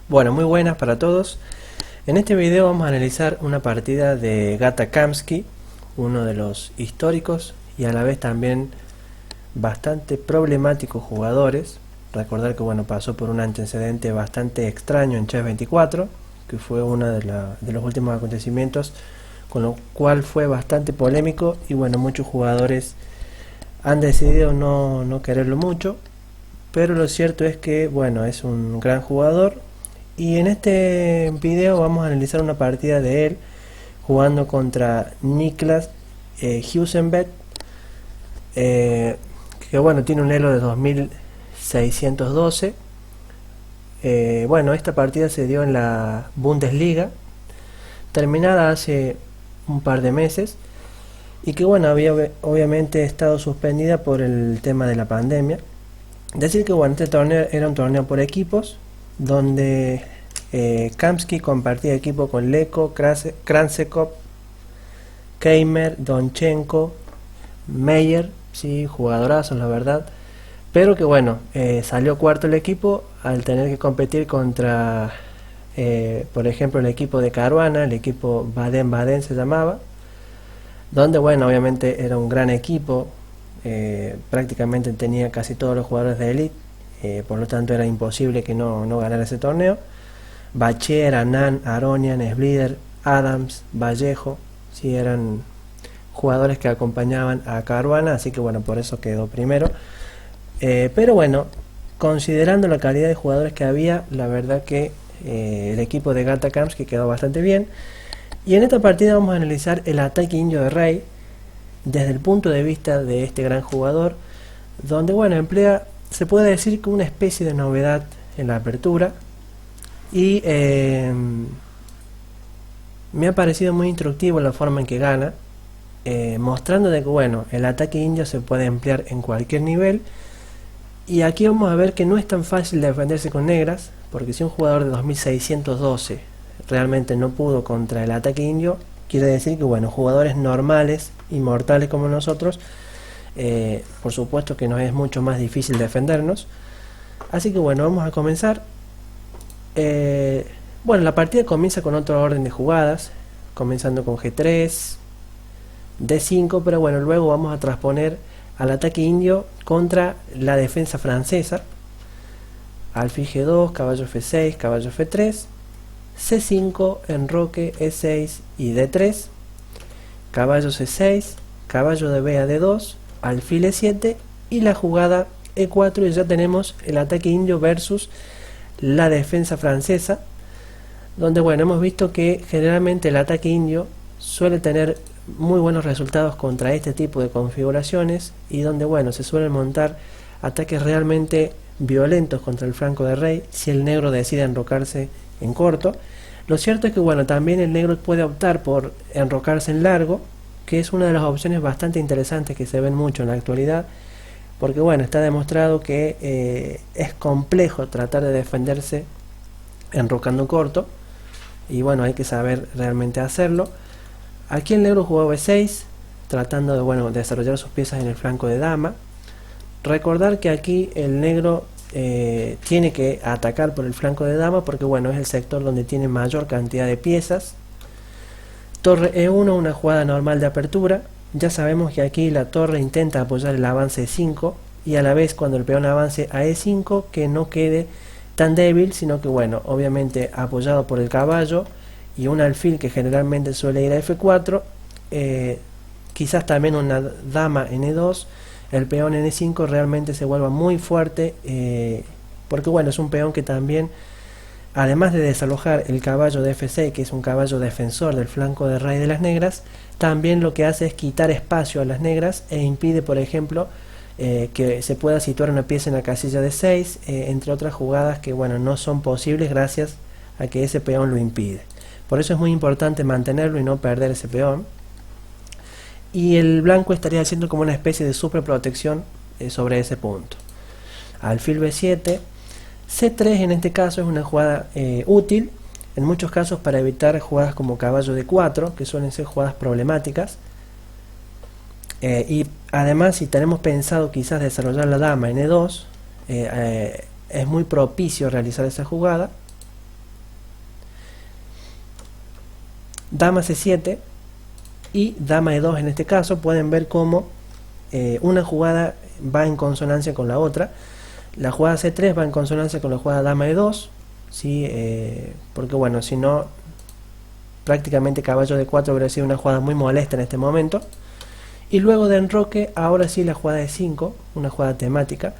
Bueno, muy buenas para todos. En este video vamos a analizar una partida de Gata Kamsky, uno de los históricos y a la vez también bastante problemáticos jugadores. Recordar que pasó por un antecedente bastante extraño en Chess 24, que fue uno de los últimos acontecimientos, con lo cual fue bastante polémico y muchos jugadores han decidido no quererlo mucho, pero lo cierto es que es un gran jugador. Y en este video vamos a analizar una partida de él jugando contra Niklas Huizenbeek, que tiene un elo de 2612. Esta partida se dio en la Bundesliga, terminada hace un par de meses, y que había obviamente estado suspendida por el tema de la pandemia. Decir que este torneo era un torneo por equipos, donde Kamsky compartía equipo con Leko, Kransekov, Keimer, Donchenko, Meyer, sí, jugadorazos la verdad, pero que salió cuarto el equipo al tener que competir contra por ejemplo el equipo de Caruana, el equipo Baden-Baden se llamaba, donde obviamente era un gran equipo, prácticamente tenía casi todos los jugadores de élite. Por lo tanto era imposible que no ganara ese torneo. Bacher, Anand, Aronian, Sblider, Adams, Vallejo, sí, eran jugadores que acompañaban a Caruana, así que por eso quedó primero. Pero considerando la calidad de jugadores que había, la verdad que el equipo de Gata Kamsky quedó bastante bien. Y en esta partida vamos a analizar el ataque indio de rey desde el punto de vista de este gran jugador, donde emplea, se puede decir que una especie de novedad en la apertura, y me ha parecido muy instructivo la forma en que gana, mostrando de que el ataque indio se puede emplear en cualquier nivel. Y aquí vamos a ver que no es tan fácil defenderse con negras, porque si un jugador de 2612 realmente no pudo contra el ataque indio, quiere decir que jugadores normales y mortales como nosotros, por supuesto que nos es mucho más difícil defendernos. Así que vamos a comenzar. La partida comienza con otro orden de jugadas, comenzando con G3, D5, pero luego vamos a transponer al ataque indio contra la defensa francesa. Alfil G2, caballo F6, caballo F3, C5, enroque, E6 y D3, caballo C6, caballo de B a D2, alfil E7 y la jugada E4, y ya tenemos el ataque indio versus la defensa francesa, donde hemos visto que generalmente el ataque indio suele tener muy buenos resultados contra este tipo de configuraciones, y donde se suelen montar ataques realmente violentos contra el flanco de rey si el negro decide enrocarse en corto. Lo cierto es que también el negro puede optar por enrocarse en largo, que es una de las opciones bastante interesantes que se ven mucho en la actualidad, porque está demostrado que es complejo tratar de defenderse enrocando corto, y hay que saber realmente hacerlo. Aquí el negro jugó B6, tratando de desarrollar sus piezas en el flanco de dama. Recordar que aquí el negro tiene que atacar por el flanco de dama, porque es el sector donde tiene mayor cantidad de piezas. Torre E1, una jugada normal de apertura. Ya sabemos que aquí la torre intenta apoyar el avance E5, y a la vez cuando el peón avance a E5 que no quede tan débil, sino que obviamente apoyado por el caballo y un alfil que generalmente suele ir a F4, quizás también una dama en E2, el peón en E5 realmente se vuelva muy fuerte, porque es un peón que también, además de desalojar el caballo de F6, que es un caballo defensor del flanco de rey de las negras, también lo que hace es quitar espacio a las negras e impide, por ejemplo, que se pueda situar una pieza en la casilla de 6, entre otras jugadas que no son posibles gracias a que ese peón lo impide. Por eso es muy importante mantenerlo y no perder ese peón. Y el blanco estaría haciendo como una especie de superprotección sobre ese punto. Alfil B7, C3 en este caso es una jugada útil, en muchos casos para evitar jugadas como caballo D4, que suelen ser jugadas problemáticas. Y además, si tenemos pensado quizás desarrollar la dama en E2, es muy propicio realizar esa jugada. dama C7 y dama E2. En este caso pueden ver cómo una jugada va en consonancia con la otra. La jugada C3 va en consonancia con la jugada dama E2, ¿sí? Porque bueno, si no, prácticamente caballo D4 habría sido una jugada muy molesta en este momento. Y luego de enroque, ahora sí la jugada E5, una jugada temática.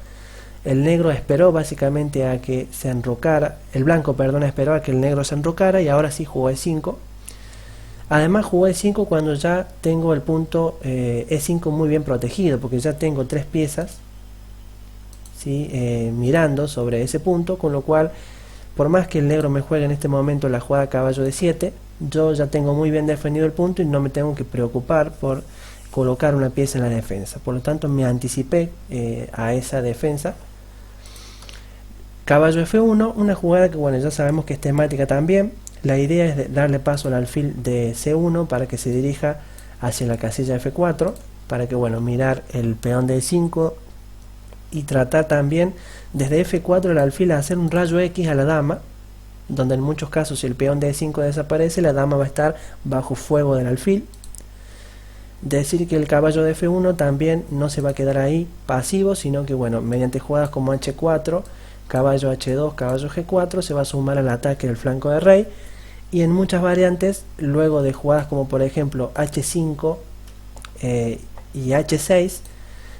El negro esperó básicamente a que se enrocara, el blanco, perdón, esperó a que el negro se enrocara y ahora sí jugó E5. Además jugó E5 cuando ya tengo el punto E5 muy bien protegido, porque ya tengo 3 piezas, ¿sí? Mirando sobre ese punto, con lo cual, por más que el negro me juegue en este momento la jugada caballo D7, yo ya tengo muy bien defendido el punto y no me tengo que preocupar por colocar una pieza en la defensa. Por lo tanto me anticipé a esa defensa. Caballo F1, una jugada que bueno, ya sabemos que es temática también. La idea es darle paso al alfil de C1 para que se dirija hacia la casilla F4, para que bueno, mirar el peón de E5 y tratar también desde F4 el alfil a hacer un rayo X a la dama, donde en muchos casos si el peón de E5 desaparece, la dama va a estar bajo fuego del alfil. Decir que el caballo de F1 también no se va a quedar ahí pasivo, sino que bueno, mediante jugadas como H4, caballo H2, caballo G4 se va a sumar al ataque del flanco de rey, y en muchas variantes, luego de jugadas como por ejemplo H5 y H6,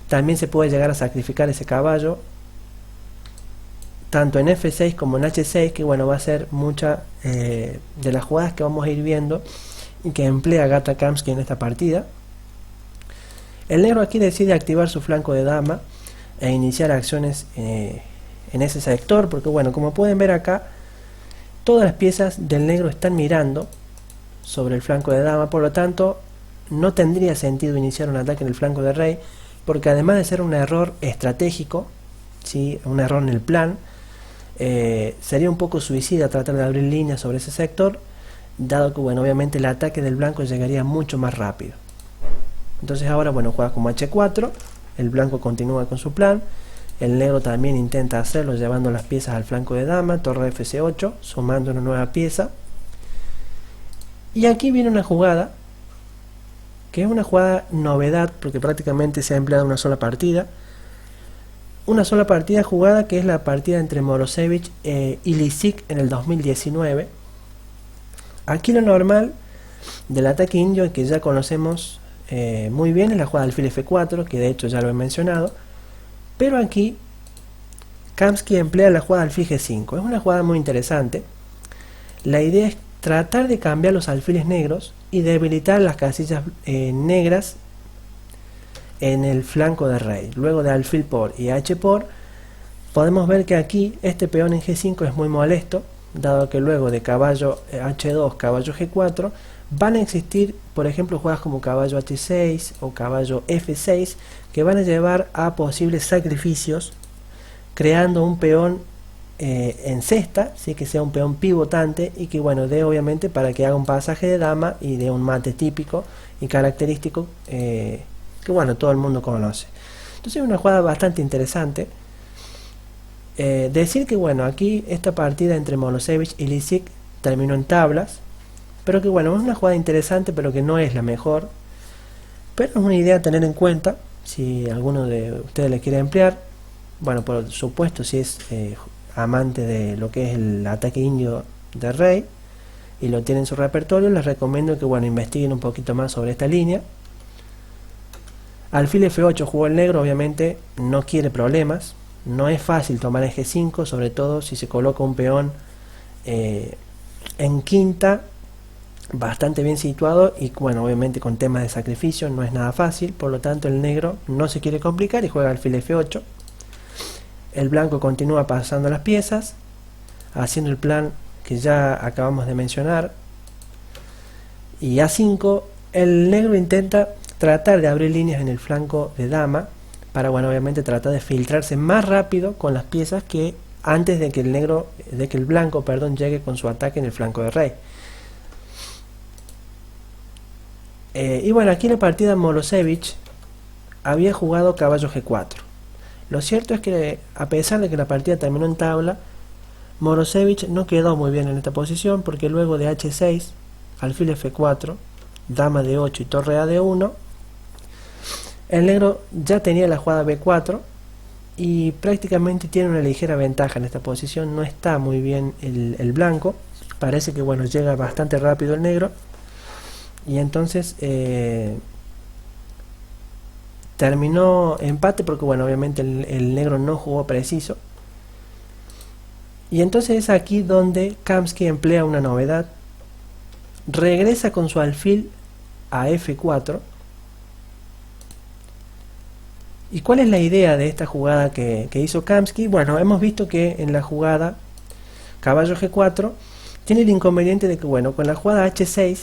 también se puede llegar a sacrificar ese caballo, tanto en F6 como en H6, que bueno, va a ser mucha de las jugadas que vamos a ir viendo y que emplea Agata Kamsky en esta partida. El negro aquí decide activar su flanco de dama e iniciar acciones en ese sector, porque bueno, como pueden ver acá, todas las piezas del negro están mirando sobre el flanco de dama, por lo tanto no tendría sentido iniciar un ataque en el flanco de rey, porque además de ser un error estratégico, ¿sí? Un error en el plan, sería un poco suicida tratar de abrir líneas sobre ese sector, dado que bueno, obviamente el ataque del blanco llegaría mucho más rápido. Entonces ahora bueno, juega como H4, el blanco continúa con su plan, el negro también intenta hacerlo llevando las piezas al flanco de dama, torre Fc8, sumando una nueva pieza. Y aquí viene una jugada, que es una jugada novedad, porque prácticamente se ha empleado una sola partida. Una sola partida jugada, que es la partida entre Morozevich y Lisicki en el 2019. Aquí lo normal del ataque indio, que ya conocemos muy bien, es la jugada alfil F4, que de hecho ya lo he mencionado. Pero aquí Kamsky emplea la jugada alfil G5. Es una jugada muy interesante. La idea es tratar de cambiar los alfiles negros y debilitar las casillas negras en el flanco de rey. Luego de alfil por y h por, podemos ver que aquí este peón en G5 es muy molesto, dado que luego de caballo H2, caballo G4, van a existir, por ejemplo, jugadas como caballo H6 o caballo F6, que van a llevar a posibles sacrificios, creando un peón en cesta, ¿sí? Que sea un peón pivotante y que bueno, dé obviamente para que haga un pasaje de dama y de un mate típico y característico que bueno, todo el mundo conoce. Entonces es una jugada bastante interesante. Decir que bueno, aquí esta partida entre Morozevich y Lisicki terminó en tablas, pero que bueno, es una jugada interesante, pero que no es la mejor, pero es una idea a tener en cuenta si alguno de ustedes le quiere emplear. Bueno, por supuesto, si es amante de lo que es el ataque indio de rey y lo tiene en su repertorio, les recomiendo que bueno, investiguen un poquito más sobre esta línea. Alfil F8 jugó el negro, obviamente no quiere problemas, no es fácil tomar eje 5, sobre todo si se coloca un peón en quinta bastante bien situado y bueno, obviamente con temas de sacrificio no es nada fácil, por lo tanto el negro no se quiere complicar y juega alfil F8. El blanco continúa pasando las piezas, haciendo el plan que ya acabamos de mencionar, y A5 el negro intenta tratar de abrir líneas en el flanco de dama para bueno, obviamente tratar de filtrarse más rápido con las piezas que antes de que el blanco, perdón, llegue con su ataque en el flanco de rey. Y bueno, aquí en la partida Morozevich había jugado caballo G4. Lo cierto es que a pesar de que la partida terminó en tabla, Morozevich no quedó muy bien en esta posición, porque luego de H6 alfil F4, dama D8 y torre a D1, el negro ya tenía la jugada B4 y prácticamente tiene una ligera ventaja en esta posición. No está muy bien el blanco, parece que bueno, llega bastante rápido el negro, y entonces terminó empate porque bueno, obviamente el negro no jugó preciso. Y entonces es aquí donde Kamsky emplea una novedad. Regresa con su alfil a F4. ¿Y cuál es la idea de esta jugada que hizo Kamsky? Bueno, hemos visto que en la jugada caballo G4 tiene el inconveniente de que bueno, con la jugada H6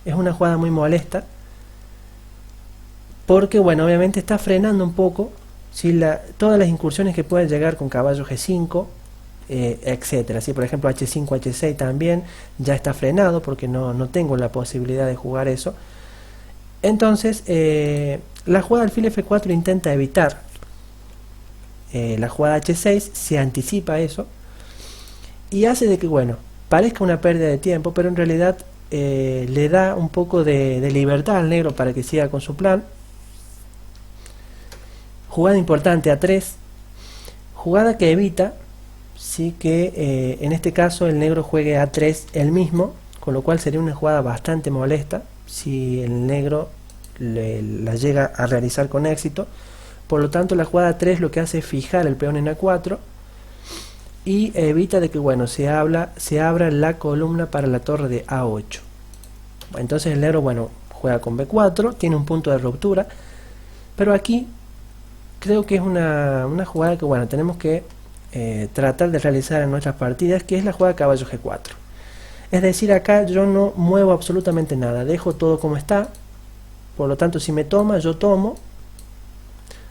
es una jugada muy molesta, porque bueno, obviamente está frenando un poco, ¿sí?, todas las incursiones que pueden llegar con caballo G5, etcétera. ¿Sí? Por ejemplo, H5, H6 también ya está frenado porque no tengo la posibilidad de jugar eso. Entonces la jugada alfil F4 intenta evitar la jugada H6, se anticipa eso y hace de que bueno, parezca una pérdida de tiempo, pero en realidad le da un poco de libertad al negro para que siga con su plan. Jugada importante A3, jugada que evita, sí, que en este caso el negro juegue A3 él mismo, con lo cual sería una jugada bastante molesta si el negro la llega a realizar con éxito. Por lo tanto, la jugada 3 lo que hace es fijar el peón en A4 y evita de que bueno, se abra la columna para la torre de A8. Entonces el negro bueno, juega con B4, tiene un punto de ruptura, pero aquí creo que es una jugada que bueno, tenemos que tratar de realizar en nuestras partidas, que es la jugada caballo G4. Es decir, acá yo no muevo absolutamente nada, dejo todo como está. Por lo tanto, si me toma, yo tomo.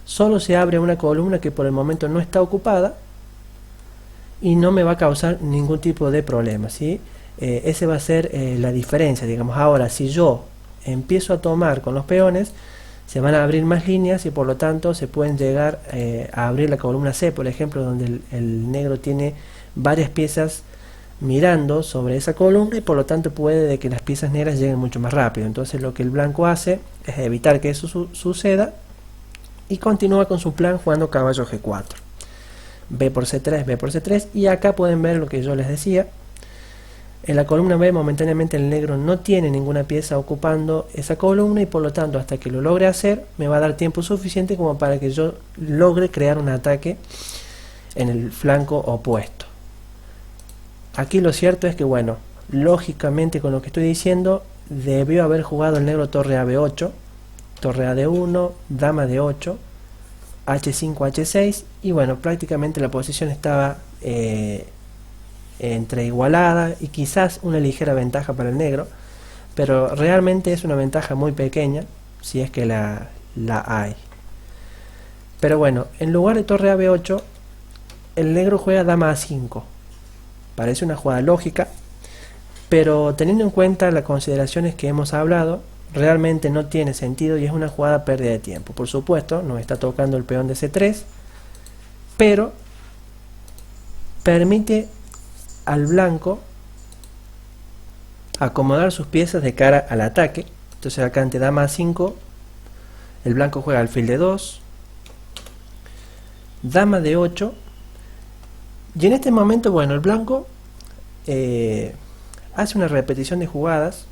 Solo se abre una columna que por el momento no está ocupada y no me va a causar ningún tipo de problema, ¿sí? Ese va a ser la diferencia, digamos. Ahora, si yo empiezo a tomar con los peones, se van a abrir más líneas y por lo tanto se pueden llegar a abrir la columna C, por ejemplo, donde el negro tiene varias piezas mirando sobre esa columna y por lo tanto puede de que las piezas negras lleguen mucho más rápido. Entonces lo que el blanco hace es evitar que eso suceda y continúa con su plan jugando caballo G4, B por C3, B por C3, y acá pueden ver lo que yo les decía. En la columna B momentáneamente el negro no tiene ninguna pieza ocupando esa columna y por lo tanto hasta que lo logre hacer me va a dar tiempo suficiente como para que yo logre crear un ataque en el flanco opuesto. Aquí lo cierto es que bueno, lógicamente con lo que estoy diciendo debió haber jugado el negro torre a B8, torre a D1, dama D8, H5, H6 y bueno, prácticamente la posición estaba entre igualada y quizás una ligera ventaja para el negro, pero realmente es una ventaja muy pequeña si es que la hay. Pero bueno, en lugar de torre a B8 el negro juega dama A5. Parece una jugada lógica, pero teniendo en cuenta las consideraciones que hemos hablado, realmente no tiene sentido y es una jugada pérdida de tiempo. Por supuesto, nos está tocando el peón de C3, pero permite al blanco acomodar sus piezas de cara al ataque. Entonces acá ante dama A5, el blanco juega alfil de 2, dama de 8. Y en este momento, bueno, el blanco hace una repetición de jugadas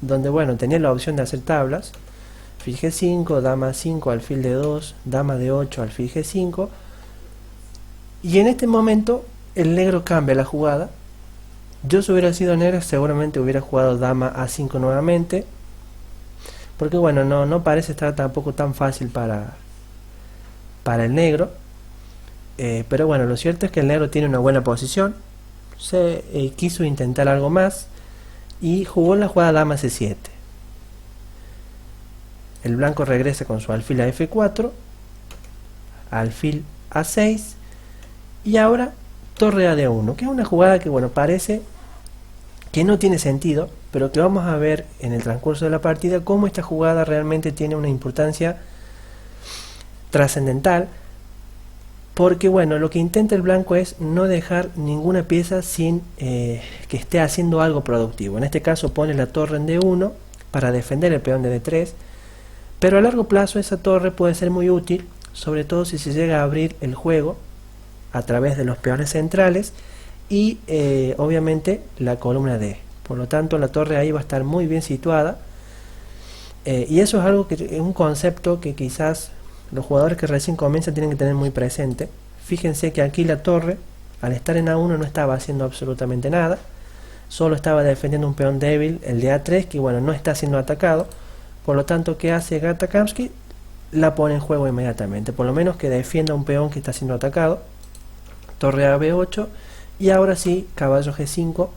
donde, bueno, tenía la opción de hacer tablas, alfil G5, dama A5, alfil de 2, dama de 8, alfil G5, y en este momento el negro cambia la jugada. Yo si hubiera sido negro seguramente hubiera jugado dama A5 nuevamente, porque bueno, no parece estar tampoco tan fácil para el negro. Pero bueno, lo cierto es que el negro tiene una buena posición, se quiso intentar algo más y jugó la jugada dama C7. El blanco regresa con su alfil a F4, alfil A6 y ahora torre a D1, que es una jugada que bueno, parece que no tiene sentido, pero que vamos a ver en el transcurso de la partida cómo esta jugada realmente tiene una importancia trascendental. porque bueno, lo que intenta el blanco es no dejar ninguna pieza sin que esté haciendo algo productivo. En este caso pone la torre en D1 para defender el peón de D3, pero a largo plazo esa torre puede ser muy útil, sobre todo si se llega a abrir el juego a través de los peones centrales y obviamente la columna D. Por lo tanto la torre ahí va a estar muy bien situada, y eso es algo que es un concepto que quizás los jugadores que recién comienzan tienen que tener muy presente. Fíjense que aquí la torre, al estar en A1, no estaba haciendo absolutamente nada, solo estaba defendiendo un peón débil, el de A3, que bueno, no está siendo atacado. Por lo tanto, ¿qué hace Gata Kamsky? La pone en juego inmediatamente, por lo menos que defienda un peón que está siendo atacado. Torre a B8 y ahora sí, caballo G5,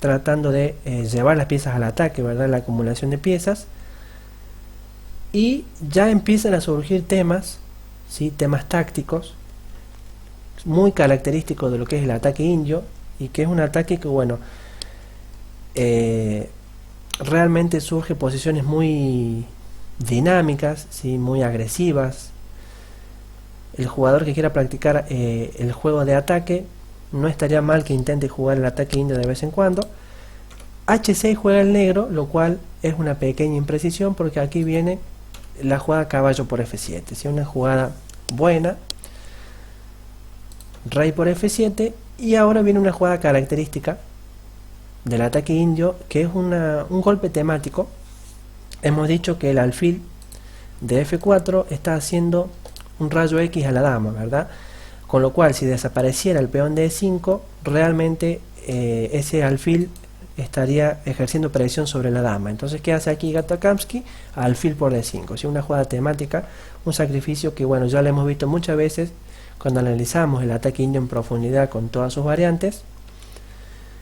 tratando de llevar las piezas al ataque, ¿verdad? La acumulación de piezas. Y ya empiezan a surgir temas, ¿sí? Temas tácticos, muy característicos de lo que es el ataque indio, y que es un ataque que, bueno, realmente surge posiciones muy dinámicas, ¿sí? Muy agresivas. El jugador que quiera practicar el juego de ataque, no estaría mal que intente jugar el ataque indio de vez en cuando. H6 juega el negro, lo cual es una pequeña imprecisión, porque aquí viene la jugada caballo por F7, ¿sí? Una jugada buena, rey por F7, y ahora viene una jugada característica del ataque indio, que es un golpe temático. Hemos dicho que el alfil de F4 está haciendo un rayo X a la dama, ¿verdad? Con lo cual, si desapareciera el peón de E5, realmente ese alfil estaría ejerciendo presión sobre la dama. Entonces, ¿qué hace aquí Gata Kamsky? Alfil por D5, ¿sí? Una jugada temática, un sacrificio que, bueno, ya lo hemos visto muchas veces cuando analizamos el ataque indio en profundidad con todas sus variantes.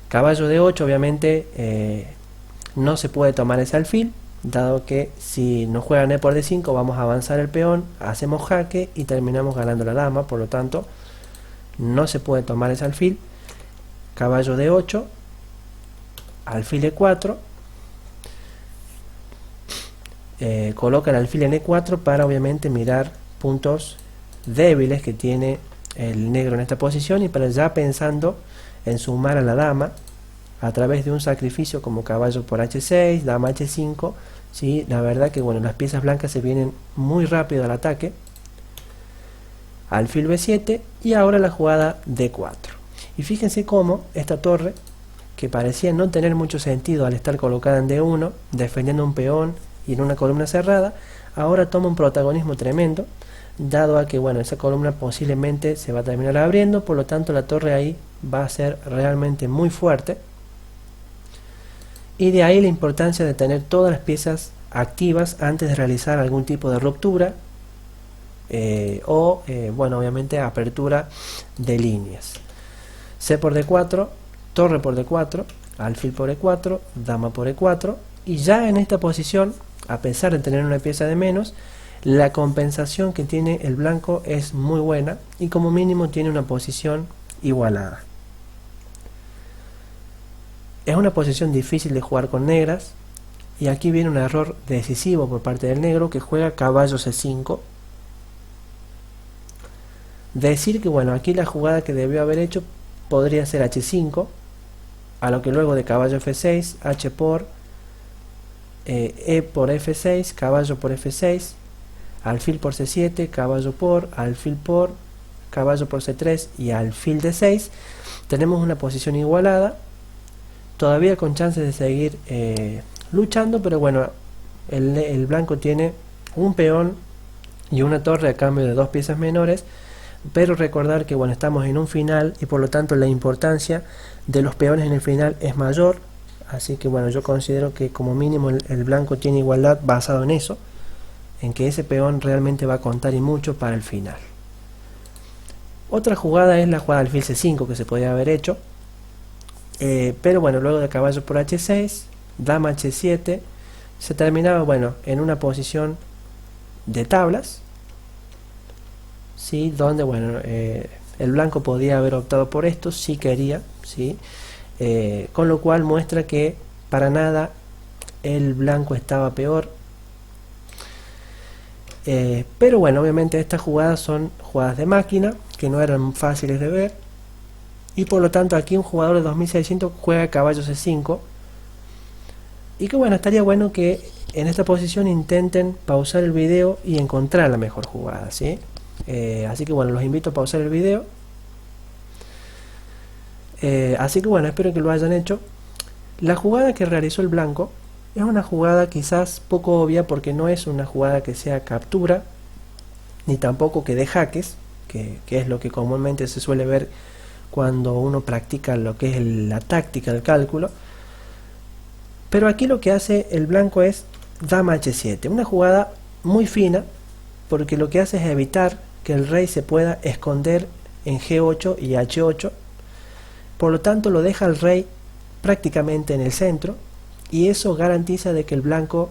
Caballo D8, obviamente no se puede tomar ese alfil, dado que si nos juegan E por D5 vamos a avanzar el peón, hacemos jaque y terminamos ganando la dama. Por lo tanto, no se puede tomar ese alfil. Caballo D8, alfil E4, coloca el alfil en E4 para obviamente mirar puntos débiles que tiene el negro en esta posición, y para ya pensando en sumar a la dama a través de un sacrificio como caballo por H6, dama H5, ¿sí? La verdad que bueno, las piezas blancas se vienen muy rápido al ataque. Alfil B7 y ahora la jugada D4. Y fíjense cómo esta torre, que parecía no tener mucho sentido al estar colocada en D1, defendiendo un peón y en una columna cerrada, ahora toma un protagonismo tremendo, dado a que bueno, esa columna posiblemente se va a terminar abriendo. Por lo tanto la torre ahí va a ser realmente muy fuerte, y de ahí la importancia de tener todas las piezas activas antes de realizar algún tipo de ruptura bueno, obviamente apertura de líneas. C por D4, torre por D4, alfil por E4, dama por E4, y ya en esta posición, a pesar de tener una pieza de menos, la compensación que tiene el blanco es muy buena, y como mínimo tiene una posición igualada. Es una posición difícil de jugar con negras, y aquí viene un error decisivo por parte del negro, que juega caballo C5. Decir que bueno, aquí la jugada que debió haber hecho podría ser H5, a lo que luego de caballo F6, H por E por F6, caballo por F6, alfil por C7, caballo por, alfil por, caballo por C3 y alfil D6. Tenemos una posición igualada, todavía con chances de seguir luchando, pero bueno, el blanco tiene un peón y una torre a cambio de dos piezas menores. Pero recordar que bueno, estamos en un final, y por lo tanto la importancia de los peones en el final es mayor. Así que bueno, yo considero que como mínimo el blanco tiene igualdad basado en eso, en que ese peón realmente va a contar y mucho para el final. Otra jugada es la jugada alfil C5 que se podría haber hecho, pero bueno, luego de caballo por H6, dama H7, se terminaba bueno en una posición de tablas, ¿sí? Donde bueno, el blanco podía haber optado por esto si quería, ¿sí? Con lo cual muestra que para nada el blanco estaba peor. Pero bueno, obviamente estas jugadas son jugadas de máquina que no eran fáciles de ver, y por lo tanto aquí un jugador de 2600 juega caballo C5, y que bueno, estaría bueno que en esta posición intenten pausar el video y encontrar la mejor jugada, ¿sí? Así que bueno, los invito a pausar el video. Así que bueno, espero que lo hayan hecho. La jugada que realizó el blanco es una jugada quizás poco obvia, porque no es una jugada que sea captura, ni tampoco que dé jaques, que es lo que comúnmente se suele ver cuando uno practica lo que es la táctica del cálculo. Pero aquí lo que hace el blanco es dama h7, una jugada muy fina, porque lo que hace es evitar que el rey se pueda esconder en g8 y h8. Por lo tanto lo deja al rey prácticamente en el centro, y eso garantiza de que el blanco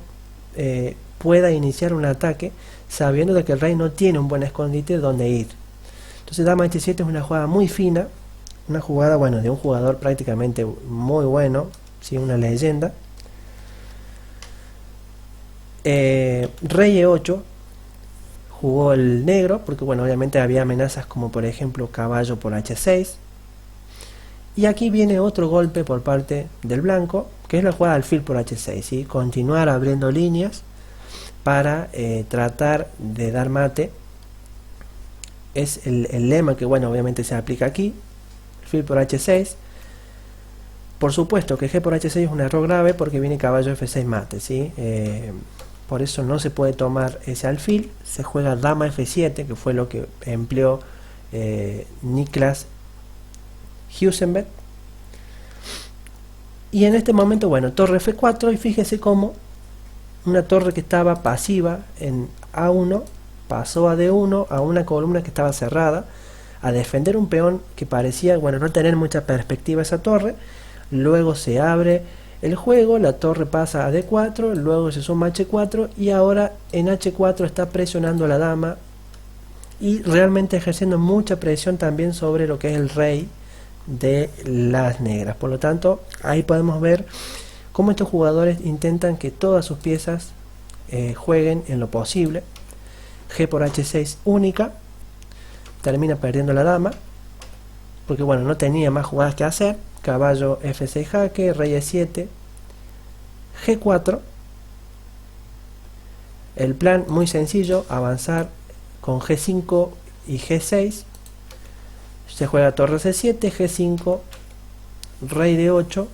pueda iniciar un ataque sabiendo de que el rey no tiene un buen escondite donde ir. Entonces dama h7 es una jugada muy fina, una jugada, bueno, de un jugador prácticamente muy bueno, ¿sí? Una leyenda. Rey e8 jugó el negro, porque bueno, obviamente había amenazas como por ejemplo caballo por h6. Y aquí viene otro golpe por parte del blanco, que es la jugada alfil por h6, ¿sí? Continuar abriendo líneas para tratar de dar mate. Es el lema que bueno, obviamente se aplica aquí. Alfil por h6. Por supuesto que g por h6 es un error grave, porque viene caballo f6 mate, ¿sí? Por eso no se puede tomar ese alfil. Se juega dama f7, que fue lo que empleó Niklas Husenbeck. Y en este momento, bueno, torre f4, y fíjese cómo una torre que estaba pasiva en a1 pasó a d1, a una columna que estaba cerrada, a defender un peón que parecía, bueno, no tener mucha perspectiva esa torre. Luego se abre el juego, la torre pasa a d4, luego se suma h4, y ahora en h4 está presionando a la dama y realmente ejerciendo mucha presión también sobre lo que es el rey de las negras. Por lo tanto, ahí podemos ver cómo estos jugadores intentan que todas sus piezas jueguen en lo posible. G por h6 única, termina perdiendo la dama, porque bueno, no tenía más jugadas que hacer. Caballo f6 jaque, rey e7, g4. El plan muy sencillo, avanzar con g5 y g6. Se juega torre c7, g5, rey d8,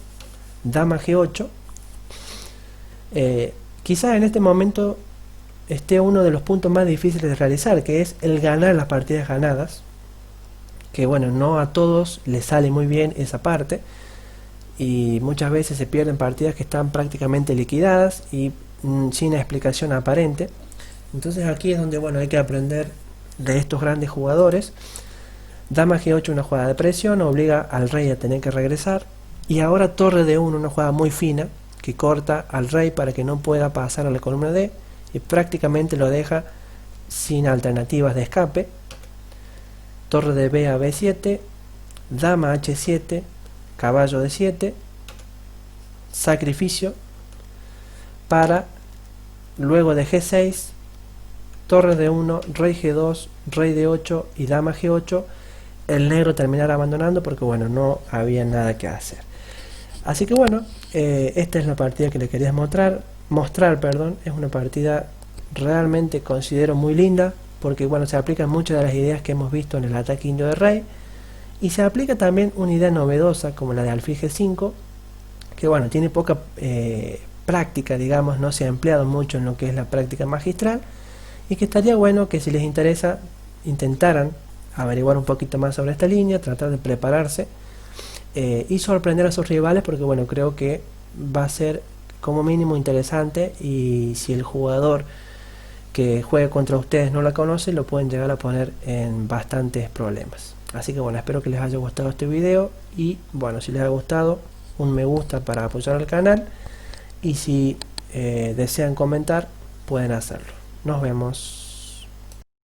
dama g8. Quizás en este momento esté uno de los puntos más difíciles de realizar, que es el ganar las partidas ganadas, que bueno, no a todos les sale muy bien esa parte, y muchas veces se pierden partidas que están prácticamente liquidadas y sin explicación aparente. Entonces aquí es donde bueno, hay que aprender de estos grandes jugadores. Dama g8, una jugada de presión, obliga al rey a tener que regresar. Y ahora torre d1, una jugada muy fina que corta al rey para que no pueda pasar a la columna D, y prácticamente lo deja sin alternativas de escape. Torre de b a b7, dama h7, caballo d7, sacrificio para luego de g6, torre d1, rey g2, rey d8 y dama g8, el negro terminará abandonando porque bueno, no había nada que hacer. Así que bueno, esta es la partida que les quería mostrar, perdón. Es una partida realmente considero muy linda, porque bueno, se aplican muchas de las ideas que hemos visto en el ataque indio de rey, y se aplica también una idea novedosa como la de alfil g5, que bueno, tiene poca práctica, digamos, no se ha empleado mucho en lo que es la práctica magistral, y que estaría bueno que si les interesa intentaran averiguar un poquito más sobre esta línea, tratar de prepararse y sorprender a sus rivales, porque bueno, creo que va a ser como mínimo interesante, y si el jugador que juegue contra ustedes no la conoce, lo pueden llegar a poner en bastantes problemas. Así que bueno, espero que les haya gustado este video, y bueno, si les ha gustado, un me gusta para apoyar al canal, y si desean comentar, pueden hacerlo. Nos vemos.